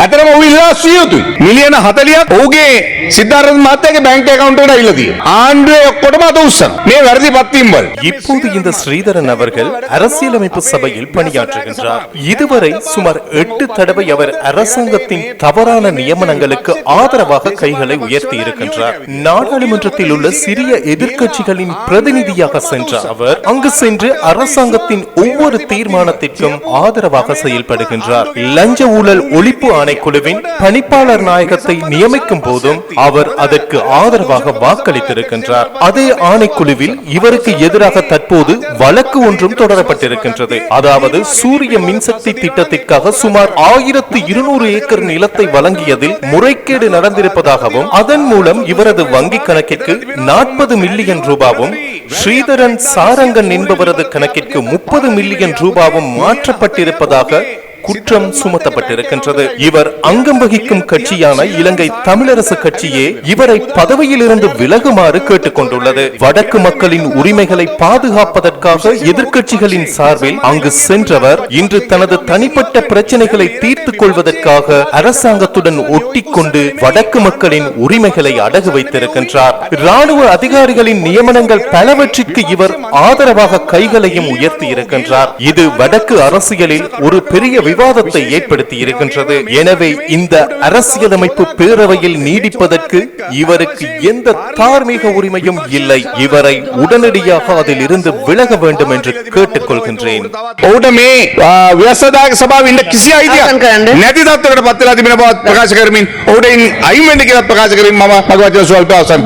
අතරම ඔහු ඉල්ලා සියයුතුයි. මිලියන 40ක් ඔහුගේ සිද්ධාර්ථ මහත්තයාගේ බැංක් account එකට අවිලා තියෙනවා. ආණ්ඩුවේ ඔක්කොටම අත උස්සනවා. මේ වැරදි පත්වීම් වල. இப்போது இந்த ஸ்ரீதரன் அவர்கள் அரசியலமைப்பு சபையில் பணியாற்றுகின்றார். இதுவரை சுமார் 8 தடவை அவர் அரசாங்கத்தின் தவறான நியமனங்களுக்கு ஆதரவாக கைகளை உயர்த்தி இருக்கின்றார். நாடாளுமன்றத்தில் உள்ள சிறிய எதிர்க்கட்சிகளின் பிரதிநிதியாக சென்ற அவர் அங்கு சென்று அரசாங்கத்தின் ஒவ்வொரு தீர்மானத்திற்கும் ஆதரவாக செயல்படுகின்றார். லஞ்ச ஊழல் ஒழிப்பு ஆணைக்குழுவின் பணிப்பாளர் நாயகத்தை நியமிக்கும் போதும் அவர் அதற்கு ஆதரவாக வாக்களித்திருக்கின்றார். அதே ஆணைக்குழுவில் இவருக்கு எதிராக தற்போது வழக்கு ஒன்றும் தொடரப்பட்டிருக்கின்றது. அதாவது சூரிய மின்சக்தி திட்டத்திற்காக சுமார் 1200 ஏக்கர் நிலத்தை வழங்கியதில் முறைகேடு நடந்திருப்பதாகவும் அதன் மூலம் இவரது வங்கி கணக்கிற்கு 40 மில்லியன் ரூபாவும் ஸ்ரீதரன் சாரங்கன் என்பவரது கணக்கிற்கு 30 மில்லியன் ரூபாவும் மாற்றப்பட்டிருப்பதாக குற்றம் சுமத்தப்பட்டிருக்கின்றது. இவர் அங்கம் வகிக்கும் கட்சியான இலங்கை தமிழரசு கட்சியே இவரை பதவியிலிருந்து விலகுமாறு கேட்டுக் கொண்டுள்ளது. வடக்கு மக்களின் உரிமைகளை பாதுகாப்பதற்காக எதிர்க்கட்சிகளின் சார்பில் அங்கு சென்றவர் இன்று தனது தனிப்பட்ட பிரச்சனைகளை தீர்த்துக் கொள்வதற்காக அரசாங்கத்துடன் ஒட்டிக்கொண்டு வடக்கு மக்களின் உரிமைகளை அடகு வைத்திருக்கின்றார். ராணுவ அதிகாரிகளின் நியமனங்கள் பலவற்றிற்கு இவர் ஆதரவாக கைகளையும் உயர்த்தி இருக்கின்றார். இது வடக்கு அரசியலில் ஒரு பெரிய விவாதத்தை ஏற்படுத்தி இருக்கின்றது. எனவே இந்த அரசியலமைப்பு பேரவையில் நீடிப்பதற்கு இவருக்கு எந்த தார்மீக உரிமையும் இல்லை. இவரை உடனடியாக அதில் இருந்து விலக வேண்டும் என்று கேட்டுக்கொள்கின்றேன். ඔහුට මේ ව්‍යවස්ථාදායක සභාවේ ඉන්න කිසි අයිතියක් නැති තත්ත්වයකට පත් වෙලා තිබෙන බව ප්‍රකාශ කරමින් ඔහුට අයින් වෙන්න කියලා ප්‍රකාශ කරමින් මම මගේ වචන ස්වල්ප අවසන්